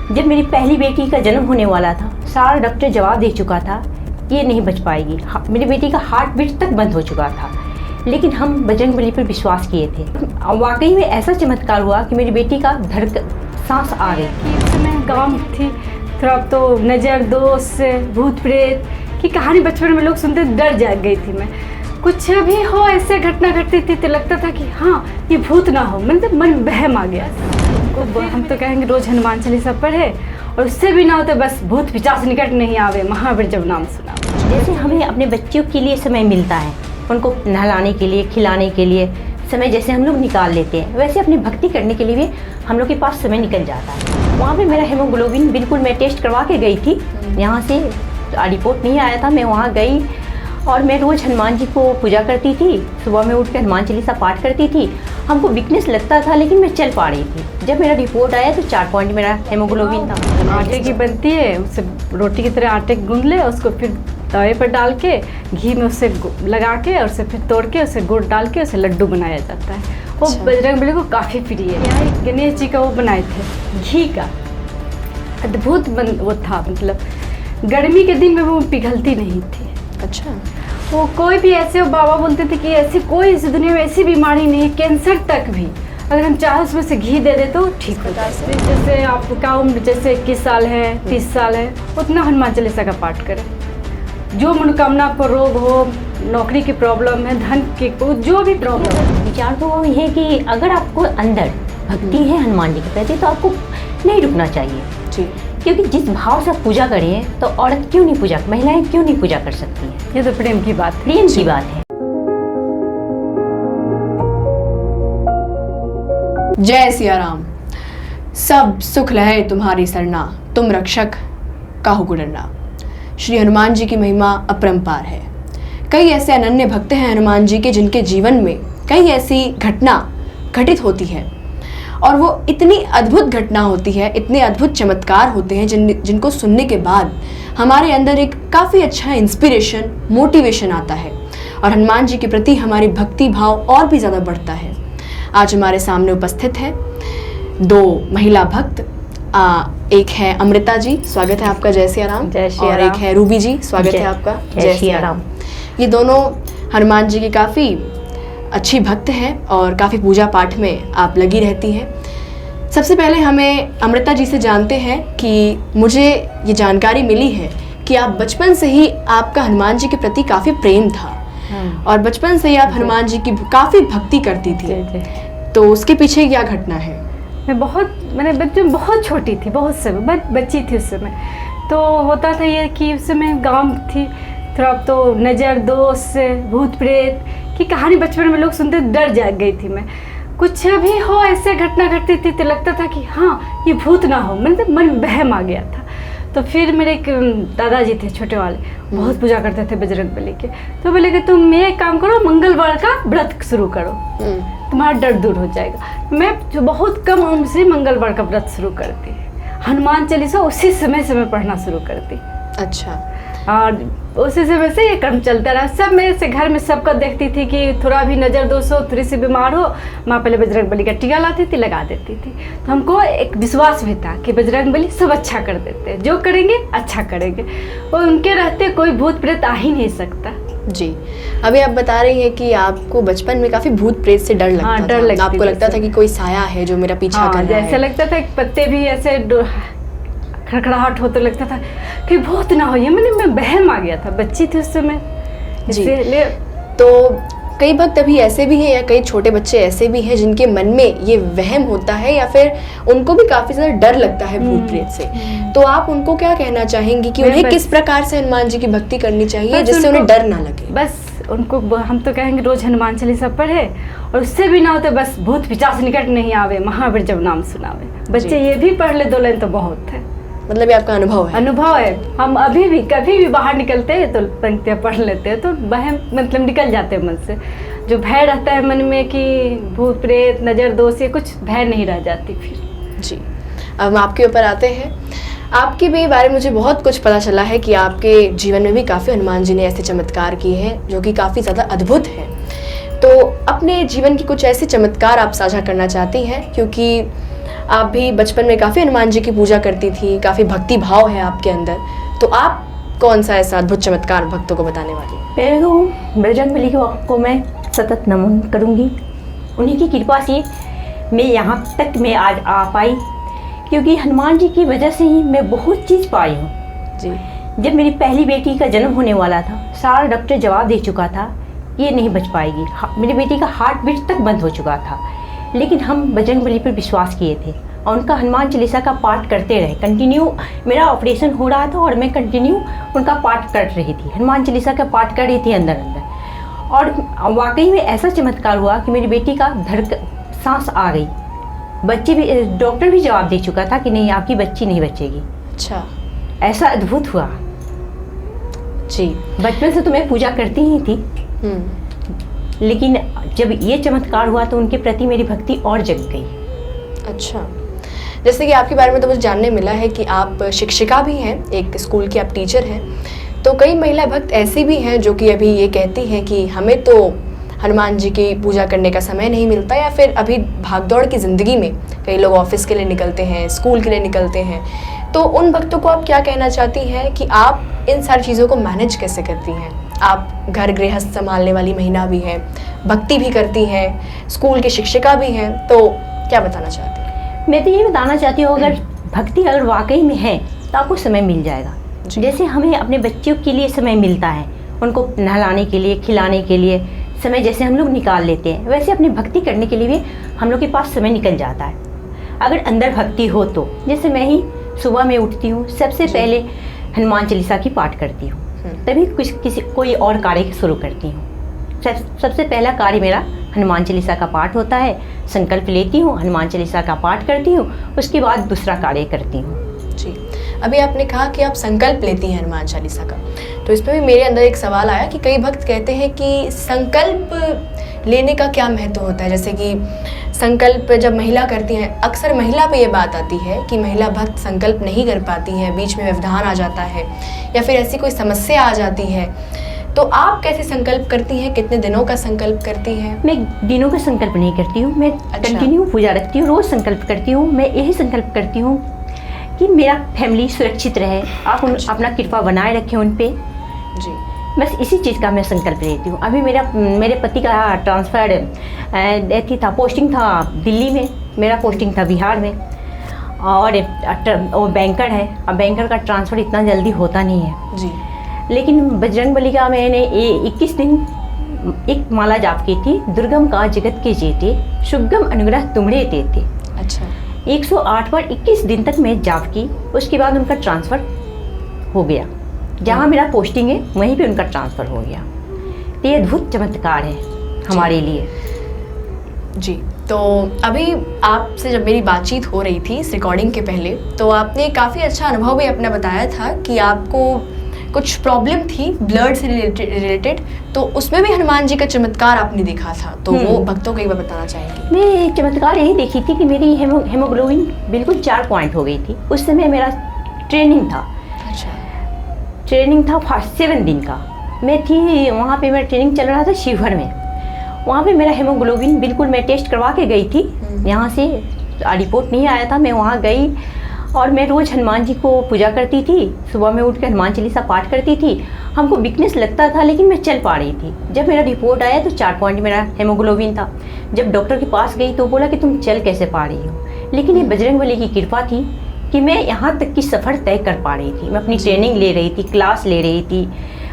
जब मेरी पहली बेटी का जन्म होने वाला था, सारा डॉक्टर जवाब दे चुका था ये नहीं बच पाएगी। मेरी बेटी का हार्ट बीट तक बंद हो चुका था, लेकिन हम बजरंगबली पर विश्वास किए थे। वाकई में ऐसा चमत्कार हुआ कि मेरी बेटी का सांस आ रही थी। उस समय गाँव थी, थोड़ा तो नज़र दोस्त भूत प्रेत की कहानी बचपन में लोग सुनते डर जाग गई थी मैं। कुछ भी हो ऐसे घटना घटती थी तो लगता था कि हाँ ये भूत ना हो, मतलब मन बहम आ गया। हम तो कहेंगे रोज़ हनुमान चालीसा पढ़े और उससे भी ना हो तो बस भूत पिशाच निकट नहीं आवे, महावीर जब नाम सुना। जैसे हमें अपने बच्चों के लिए समय मिलता है, उनको नहलाने के लिए, खिलाने के लिए समय जैसे हम लोग निकाल लेते हैं, वैसे अपनी भक्ति करने के लिए भी हम लोग के पास समय निकल जाता है। वहाँ पे मेरा हेमोग्लोबिन बिल्कुल, मैं टेस्ट करवा के गई थी, यहाँ से रिपोर्ट नहीं आया था। मैं वहाँ गई और मैं रोज़ हनुमान जी को पूजा करती थी, सुबह में उठ कर हनुमान चालीसा पाठ करती थी। हमको वीकनेस लगता था लेकिन मैं चल पा रही थी। जब मेरा रिपोर्ट आया तो 4 पॉइंट मेरा हेमोग्लोबिन था। आटे की बनती है, उसे रोटी की तरह आटे गूंद ले, उसको फिर तवे पर डाल के घी में उसे लगा के और उसे फिर तोड़ के उसे गुड़ डाल के उसे लड्डू बनाया जाता है। वो बजरंगबली को काफ़ी प्रिय है। यहाँ एक गणेश जी का वो बनाए थे घी का, अद्भुत वो था, मतलब गर्मी के दिन में वो पिघलती नहीं थी। अच्छा, वो कोई भी ऐसे, वो बाबा बोलते थे कि ऐसी कोई इस दुनिया में ऐसी बीमारी नहीं है, कैंसर तक भी अगर हम चाहे उसमें से घी दे दे तो ठीक हो जाए। जैसे आपका उम्र जैसे 21 साल है, 30 साल है, उतना हनुमान चालीसा का पाठ करें। जो मनोकामना आपको रोग हो, नौकरी की प्रॉब्लम है, धन की जो भी प्रॉब्लम है, विचार तो वो है कि अगर आपको अंदर भक्ति है हनुमान जी के प्रति तो आपको नहीं रुकना चाहिए जी। क्योंकि जिस भाव से आप पूजा करें तो औरत क्यों नहीं पूजा, महिलाएं क्यों नहीं पूजा कर सकती हैं। ये तो प्रेम की बात, प्रेम की बात है। जय सिया राम। सब सुख लहे तुम्हारी सरना, तुम रक्षक काहू को डरना। श्री हनुमान जी की महिमा अपरंपार है। कई ऐसे अनन्य भक्त हैं हनुमान जी के जिनके जीवन में कई ऐसी घटना घटित होती है और वो इतनी अद्भुत घटना होती है, इतने अद्भुत चमत्कार होते हैं जिनको सुनने के बाद हमारे अंदर एक काफ़ी अच्छा इंस्पिरेशन, मोटिवेशन आता है और हनुमान जी के प्रति हमारी भक्ति भाव और भी ज़्यादा बढ़ता है। आज हमारे सामने उपस्थित है 2 महिला भक्त, एक है अमृता जी, स्वागत है आपका, जय सिया राम। जय सिया और राम। एक है रूबी जी, स्वागत है आपका, जय सिया राम। ये दोनों हनुमान जी की काफ़ी अच्छी भक्त हैं और काफ़ी पूजा पाठ में आप लगी रहती हैं। सबसे पहले हमें अमृता जी से जानते हैं कि मुझे ये जानकारी मिली है कि आप बचपन से ही आपका हनुमान जी के प्रति काफ़ी प्रेम था और बचपन से ही आप हनुमान जी की काफ़ी भक्ति करती थी। तो उसके पीछे क्या घटना है? मैंने बच्चे बहुत छोटी थी, बहुत समय बच्ची थी उस समय। तो होता था ये कि उस समय गाँव थी, थोड़ा तो नज़र दोस्त भूत प्रेत की कहानी बचपन में लोग सुनते डर जाग गई थी मैं। कुछ भी हो ऐसे घटना घटती थी तो लगता था कि हाँ ये भूत ना हो, मतलब मन बहम आ गया था। तो फिर मेरे एक दादाजी थे छोटे वाले, बहुत पूजा करते थे बजरंगबली के। तो बोले कि तुम एक काम करो, मंगलवार का व्रत शुरू करो, तुम्हारा डर दूर हो जाएगा। मैं जो बहुत कम उम्र से मंगलवार का व्रत शुरू करती, हनुमान चालीसा उसी समय पढ़ना शुरू करती। अच्छा। और उसी समय से ये कर्म चलता रहा। सब मेरे से घर में सबका देखती थी कि थोड़ा भी नज़र दोष हो, थोड़ी सी बीमार हो, माँ पहले बजरंगबली का टीका लाती थी, लगा देती थी। तो हमको एक विश्वास भी था कि बजरंगबली सब अच्छा कर देते हैं, जो करेंगे अच्छा करेंगे, और उनके रहते कोई भूत प्रेत आ ही नहीं सकता। जी, अभी आप बता रही हैं कि आपको बचपन में काफ़ी भूत प्रेत से डर लगता था। डर लगता, आपको लगता था कि कोई साया है जो मेरा पीछा कर रहा है। जैसे लगता था पत्ते भी ऐसे खड़खड़ाहट हो तो लगता था कि बहुत ना हो, ये मैं बहम आ गया था, बच्ची थी उस समय इसलिए। तो कई भक्त अभी ऐसे भी हैं या कई छोटे बच्चे ऐसे भी हैं जिनके मन में ये वहम होता है या फिर उनको भी काफ़ी ज़्यादा डर लगता है भूत प्रेत से। तो आप उनको क्या कहना चाहेंगी कि उन्हें किस प्रकार से हनुमान जी की भक्ति करनी चाहिए जिससे उन्हें डर ना लगे? बस उनको हम तो कहेंगे रोज़ हनुमान चालीसा पढ़े और उससे भी ना हो तो बस भूत पिशाच निकट नहीं आवे, महावीर जब नाम सुनावे। बच्चे ये भी पढ़ ले 2 लाइन तो बहुत है। मतलब ये आपका अनुभव है? अनुभव है। हम अभी भी कभी भी बाहर निकलते हैं तो पंक्तियाँ पढ़ लेते हैं तो वहम मतलब निकल जाते हैं मन से। जो भय रहता है मन में कि भूत प्रेत नज़र दोष, ये कुछ भय नहीं रह जाती फिर। जी, अब हम आपके ऊपर आते हैं। आपके भी बारे में मुझे बहुत कुछ पता चला है कि आपके जीवन में भी काफ़ी हनुमान जी ने ऐसे चमत्कार किए हैं जो कि काफ़ी ज़्यादा अद्भुत हैं। तो अपने जीवन की कुछ ऐसे चमत्कार आप साझा करना चाहती हैं, क्योंकि आप भी बचपन में काफ़ी हनुमान जी की पूजा करती थी, काफ़ी भक्ति भाव है आपके अंदर, तो आप कौन सा ऐसा अद्भुत चमत्कार भक्तों को बताने वाली हैं? पहले तो बजरंगबली को मैं सतत नमन करूँगी। उन्हीं की कृपा से मैं यहाँ तक मैं आज आ पाई, क्योंकि हनुमान जी की वजह से ही मैं बहुत चीज़ पाई हूँ जी। जब मेरी पहली बेटी का जन्म होने वाला था, सारा डॉक्टर जवाब दे चुका था ये नहीं बच पाएगी, मेरी बेटी का हार्ट बीट तक बंद हो चुका था, लेकिन हम बजरंगबली पर विश्वास किए थे और उनका हनुमान चालीसा का पाठ करते रहे। कंटिन्यू मेरा ऑपरेशन हो रहा था और मैं कंटिन्यू उनका पाठ कर रही थी, हनुमान चालीसा का पाठ कर रही थी अंदर अंदर। और वाकई में ऐसा चमत्कार हुआ कि मेरी बेटी का सांस आ गई। बच्चे भी, डॉक्टर भी जवाब दे चुका था कि नहीं आपकी बच्ची नहीं बचेगी। अच्छा, ऐसा अद्भुत हुआ जी। बचपन से तो मैं पूजा करती ही थी, लेकिन जब ये चमत्कार हुआ तो उनके प्रति मेरी भक्ति और जग गई। अच्छा, जैसे कि आपके बारे में तो मुझे जानने मिला है कि आप शिक्षिका भी हैं, एक स्कूल की आप टीचर हैं, तो कई महिला भक्त ऐसी भी हैं जो कि अभी ये कहती हैं कि हमें तो हनुमान जी की पूजा करने का समय नहीं मिलता, या फिर अभी भागदौड़ की ज़िंदगी में कई लोग ऑफिस के लिए निकलते हैं, स्कूल के लिए निकलते हैं, तो उन भक्तों को आप क्या कहना चाहती हैं कि आप इन सारी चीज़ों को मैनेज कैसे करती हैं? आप घर गृहस्थ संभालने वाली महिला भी हैं, भक्ति भी करती हैं, स्कूल की शिक्षिका भी हैं, तो क्या बताना चाहती हैं? मैं तो ये बताना चाहती हूँ, अगर भक्ति अगर वाकई में है तो आपको समय मिल जाएगा। जैसे हमें अपने बच्चों के लिए समय मिलता है, उनको नहलाने के लिए, खिलाने के लिए समय जैसे हम लोग निकाल लेते हैं, वैसे अपनी भक्ति करने के लिए भी हम लोग के पास समय निकल जाता है अगर अंदर भक्ति हो तो। जैसे मैं ही सुबह में उठती हूँ, सबसे पहले हनुमान चालीसा की पाठ करती हूँ, तभी कोई और कार्य शुरू करती हूँ। सबसे पहला कार्य मेरा हनुमान चालीसा का पाठ होता है। संकल्प लेती हूँ, हनुमान चालीसा का पाठ करती हूँ, उसके बाद दूसरा कार्य करती हूँ। जी, अभी आपने कहा कि आप संकल्प लेती हैं हनुमान चालीसा का, तो इस पर भी मेरे अंदर एक सवाल आया कि कई भक्त कहते हैं कि संकल्प लेने का क्या महत्व होता है। जैसे कि संकल्प जब महिला करती हैं, अक्सर महिला पे ये बात आती है कि महिला भक्त संकल्प नहीं कर पाती है, बीच में व्यवधान आ जाता है या फिर ऐसी कोई समस्या आ जाती है, तो आप कैसे संकल्प करती हैं? कितने दिनों का संकल्प करती हैं? मैं दिनों का संकल्प नहीं करती हूँ, मैं कंटिन्यू पूजा रखती हूँ, रोज़ संकल्प करती हूँ। मैं यही संकल्प करती हूँ कि मेरा फैमिली सुरक्षित रहे, आप अपना कृपा बनाए रखें उन पे जी। बस इसी चीज़ का मैं संकल्प लेती हूँ। अभी मेरे पति का ट्रांसफ़र था, पोस्टिंग था दिल्ली में, मेरा पोस्टिंग था बिहार में, और वो बैंकर है। अब बैंकर का ट्रांसफ़र इतना जल्दी होता नहीं है जी। लेकिन बजरंगबली का मैंने 21 दिन एक माला जाप की थी। दुर्गम का जगत के जेते, सुगम अनुग्रह तुमरे देते। अच्छा, 108 बार 21 दिन तक मैं जाप की, उसके बाद उनका ट्रांसफ़र हो गया। जहाँ मेरा पोस्टिंग है वहीं पे उनका ट्रांसफ़र हो गया। तो ये अद्भुत चमत्कार है हमारे लिए। जी, तो अभी आपसे जब मेरी बातचीत हो रही थी इस रिकॉर्डिंग के पहले, तो आपने काफ़ी अच्छा अनुभव भी अपना बताया था कि आपको कुछ प्रॉब्लम थी ब्लड से रिलेटेड, तो उसमें भी हनुमान जी का चमत्कार आपने देखा था, तो वो भक्तों को एक बार बताना चाहेंगे? मैं चमत्कार यही देखी थी कि मेरी हेमोग्लोबिन बिल्कुल 4 पॉइंट हो गई थी। उस समय मेरा ट्रेनिंग था। अच्छा, ट्रेनिंग था 7 दिन का। मैं थी वहाँ पे, मेरा ट्रेनिंग चल रहा था शिवहर में। वहाँ पे मेरा हेमोग्लोबिन बिल्कुल, मैं टेस्ट करवा के गई थी, यहाँ से रिपोर्ट नहीं आया था। मैं वहाँ गई और मैं रोज़ हनुमान जी को पूजा करती थी, सुबह में उठ कर हनुमान चालीसा पाठ करती थी। हमको वीकनेस लगता था लेकिन मैं चल पा रही थी। जब मेरा रिपोर्ट आया तो 4 पॉइंट मेरा हेमोग्लोबिन था। जब डॉक्टर के पास गई तो बोला कि तुम चल कैसे पा रही हो, लेकिन ये बजरंगबली की कृपा थी कि मैं यहाँ तक की सफ़र तय कर पा रही थी। मैं अपनी ट्रेनिंग ले रही थी, क्लास ले रही थी,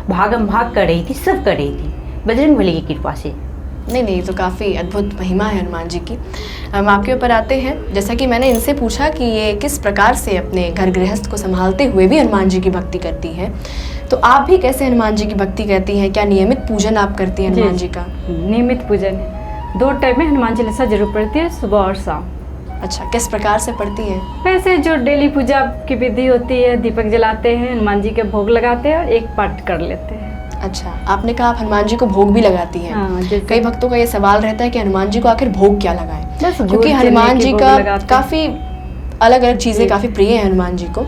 भागम भाग कर रही थी, सब कर रही थी बजरंगबली की कृपा से। नहीं, तो काफ़ी अद्भुत महिमा है हनुमान जी की। हम आपके ऊपर आते हैं। जैसा कि मैंने इनसे पूछा कि ये किस प्रकार से अपने घर गृहस्थ को संभालते हुए भी हनुमान जी की भक्ति करती हैं, तो आप भी कैसे हनुमान जी की भक्ति करती हैं? क्या नियमित पूजन आप करती हैं हनुमान जी का? नियमित पूजन है, 2 टाइम में हनुमान चालीसा जरूर पढ़ती है, सुबह और शाम। अच्छा, किस प्रकार से पढ़ती हैं? वैसे जो डेली पूजा की विधि होती है, दीपक जलाते हैं, हनुमान जी के भोग लगाते हैं और एक पाठ कर लेते हैं। अच्छा, आपने कहा आप हनुमान जी को भोग भी लगाती हैं। हाँ, कई भक्तों का ये सवाल रहता है कि हनुमान जी को आखिर भोग क्या लगाएं, बस क्योंकि हनुमान जी का काफ़ी अलग अलग चीज़ें काफ़ी प्रिय है हनुमान जी को।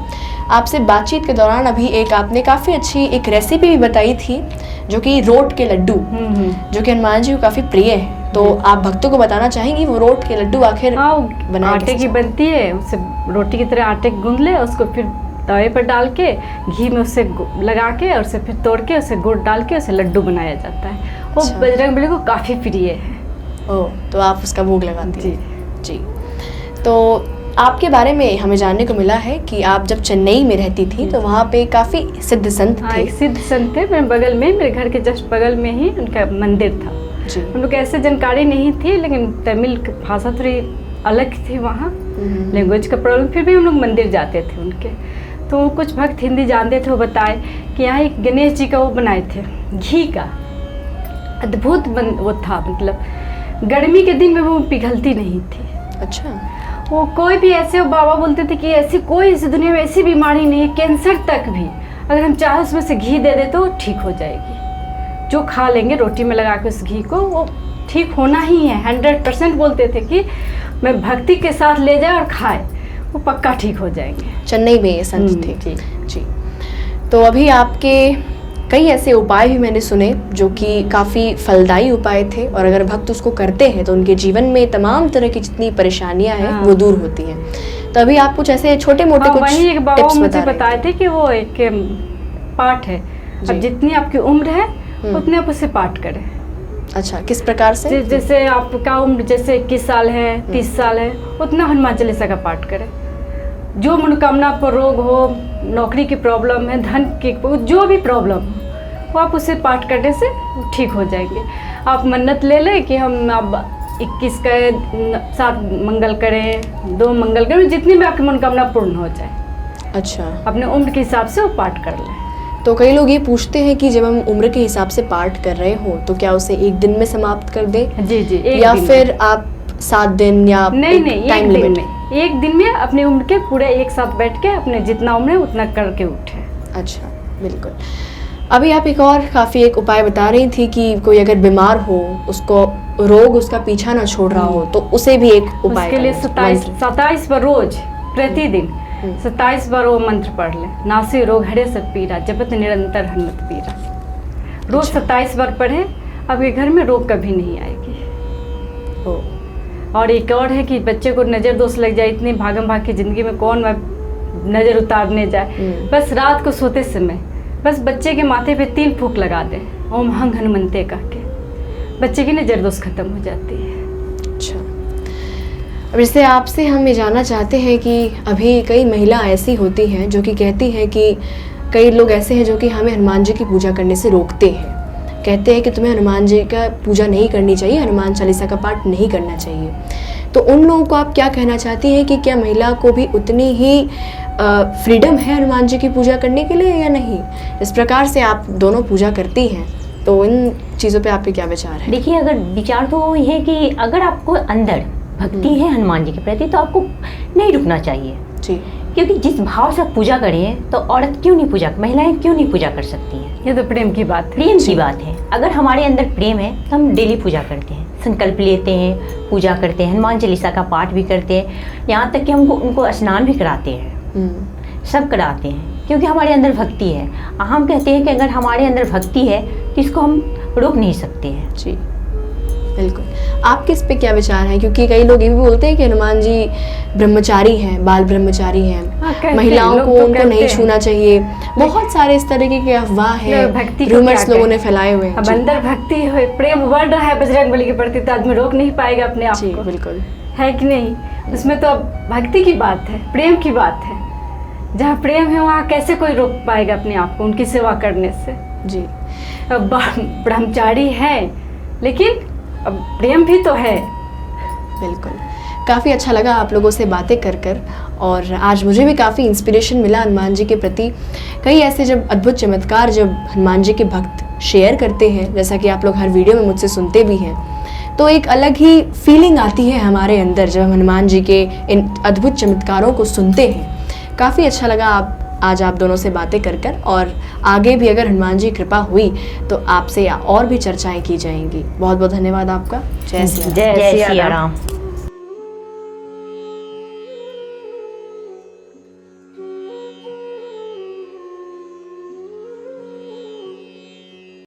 आपसे बातचीत के दौरान अभी एक आपने काफ़ी अच्छी एक रेसिपी भी बताई थी, जो कि रोट के लड्डू, जो कि हनुमान जी को काफ़ी प्रिय है। तो आप भक्तों को बताना चाहेंगी वो रोट के लड्डू आखिर हाँ, वो बनाए आटे कैसे की बनती है, उसे रोटी की तरह आटे गूंद ले, उसको फिर तवे पर डाल के घी में उसे लगा के और उसे फिर तोड़ के उसे गुड़ डाल के उसे लड्डू बनाया जाता है। वो अच्छा। बजरंगबली को काफ़ी प्रिय है। ओह, तो आप उसका भोग लगाती जी। हैं। जी। तो आपके बारे में हमें जानने को मिला है कि आप जब चेन्नई में रहती थी तो वहाँ पे काफ़ी सिद्ध संत हाँ, थे। एक सिद्ध संत थे मेरे बगल में, मेरे घर के जस्ट बगल में ही उनका मंदिर था। जी। हम लोग ऐसे जानकारी नहीं थी, लेकिन तमिल भाषा थोड़ी अलग थी वहाँ, लैंग्वेज का प्रॉब्लम, फिर भी हम लोग मंदिर जाते थे उनके। तो कुछ भक्त हिंदी जानते थे, वो बताए कि यहाँ एक गणेश जी का वो बनाए थे घी का, अद्भुत वो था, मतलब गर्मी के दिन में वो पिघलती नहीं थी। अच्छा। वो कोई भी ऐसे, वो बाबा बोलते थे कि ऐसी कोई इस दुनिया में ऐसी बीमारी नहीं है, कैंसर तक भी अगर हम चाहे उसमें से घी दे दे तो वो ठीक हो जाएगी। जो खा लेंगे रोटी में लगा के उस घी को, वो ठीक होना ही है। 100% बोलते थे कि मैं भक्ति के साथ ले जाए और खाए, वो पक्का ठीक हो जाएंगे। चेन्नई में ये संत थे। जी। जी। तो अभी आपके कई ऐसे उपाय भी मैंने सुने जो कि काफ़ी फलदायी उपाय थे, और अगर भक्त उसको करते हैं तो उनके जीवन में तमाम तरह की जितनी परेशानियां हैं हाँ। वो दूर होती हैं। तो अभी आप कुछ ऐसे छोटे मोटे हाँ, कुछ वही एक बाबा टिप्स मुझे बता रहे बताए थे कि वो एक पाठ है, जी। अब जितनी आपकी उम्र है उतने आप उसे पाठ करें। अच्छा, किस प्रकार से? जैसे आपका उम्र जैसे 21 साल है, 30 साल है, उतना हनुमान चालीसा का पाठ करें। जो मनोकामना आपको रोग हो, नौकरी की प्रॉब्लम है, धन की, जो भी प्रॉब्लम हो, वो आप उसे पाठ करने से ठीक हो जाएंगे। आप मन्नत ले लें कि हम अब 21 का 7 मंगल करें, 2 मंगल करें, जितनी भी आपकी मनोकामना पूर्ण हो जाए। अच्छा। अपने उम्र के हिसाब से वो पाठ कर लें। तो कई लोग ये पूछते हैं कि जब हम उम्र के हिसाब से पाठ कर रहे हो तो क्या उसे एक दिन में समाप्त कर दें, जी जी, एक या दिन में। फिर आप 7 दिन या नहीं नहीं, टाइम एक दिन लिमिट? में, एक दिन में अपने उम्र के पूरे एक साथ बैठ के अपने जितना उम्र है उतना करके उठे। अच्छा, बिल्कुल। अभी आप एक और काफ़ी एक उपाय बता रही थी कि कोई अगर बीमार हो, उसको रोग उसका पीछा ना छोड़ रहा हो, तो उसे भी एक उपाय उसके लिए करना, 27 बार रोज प्रतिदिन 27 बार वो मंत्र पढ़ लें। नासी रोग हरे सब पीरा, जपत निरंतर हनुमत पीरा। रोज अच्छा। 27 बार पढ़े, आपके घर में रोग कभी नहीं आएगी। ओ, और एक और है कि बच्चे को नज़र दोष लग जाए, इतनी भागम भाग की ज़िंदगी में कौन नज़र उतारने जाए। बस रात को सोते समय बस बच्चे के माथे पे 3 फूंक लगा दें, ओम हंग हनुमंते कह के, बच्चे की नज़र दोष खत्म हो जाती है। अच्छा। अब जैसे आपसे हम ये जानना चाहते हैं कि अभी कई महिला ऐसी होती हैं जो कि कहती हैं कि कई लोग ऐसे हैं जो कि हमें हनुमान जी की पूजा करने से रोकते हैं, कहते हैं कि तुम्हें हनुमान जी का पूजा नहीं करनी चाहिए, हनुमान चालीसा का पाठ नहीं करना चाहिए। तो उन लोगों को आप क्या कहना चाहती हैं कि क्या महिला को भी उतनी ही फ्रीडम है हनुमान जी की पूजा करने के लिए या नहीं? इस प्रकार से आप दोनों पूजा करती हैं, तो इन चीज़ों पे आपके क्या विचार हैं? देखिए, अगर विचार तो ये है कि अगर आपको अंदर भक्ति है हनुमान जी के प्रति तो आपको नहीं रुकना चाहिए। जी। क्योंकि जिस भाव से आप पूजा करें तो औरत क्यों नहीं पूजा, महिलाएं क्यों नहीं पूजा कर सकती हैं? ये तो प्रेम की बात है। प्रेम की बात है। अगर हमारे अंदर प्रेम है तो हम डेली पूजा करते हैं, संकल्प लेते हैं, पूजा करते हैं, हनुमान चालीसा का पाठ भी करते हैं, यहाँ तक कि हमको उनको स्नान भी कराते हैं, सब कराते हैं, क्योंकि हमारे अंदर भक्ति है। हम कहते हैं कि अगर हमारे अंदर भक्ति है तो इसको हम रोक नहीं सकते हैं। जी, बिल्कुल। आपके इस पे क्या विचार हैं? क्योंकि कई लोग ये भी बोलते हैं कि हनुमान जी ब्रह्मचारी हैं, बाल ब्रह्मचारी हाँ, हैं, कहते महिलाओं हैं, को लोग तो उनको नहीं कहते हैं। छूना चाहिए। बहुत सारे इस तरीके के अफवाह हैं, भक्ति को रूमर्स क्या लोगों ने कहें? फैलाए हुए हैं। अब जी, अंदर भक्ति है, प्रेम बढ़ रहा है बजरंगबली के प्रति, तो आदमी रोक नहीं पाएगा अपने आप जी, को, बिल्कुल। है कि नहीं? उसमें तो अब भक्ति की बात है, प्रेम की बात है। जहाँ प्रेम है वहाँ कैसे कोई रोक पाएगा अपने आप को उनकी सेवा करने से? जी, अब ब्रह्मचारी है लेकिन अब प्रेम भी तो है। बिल्कुल। काफ़ी अच्छा लगा आप लोगों से बातें कर कर, और आज मुझे भी काफ़ी इंस्पिरेशन मिला हनुमान जी के प्रति। कई ऐसे जब अद्भुत चमत्कार जब हनुमान जी के भक्त शेयर करते हैं, जैसा कि आप लोग हर वीडियो में मुझसे सुनते भी हैं, तो एक अलग ही फीलिंग आती है हमारे अंदर जब हम हनुमान जी के इन अद्भुत चमत्कारों को सुनते हैं। काफ़ी अच्छा लगा आज आप दोनों से बातें कर कर, और आगे भी अगर हनुमान जी कृपा हुई तो आपसे और भी चर्चाएं की जाएंगी। बहुत बहुत धन्यवाद आपका। जय सिया राम। जय सिया राम।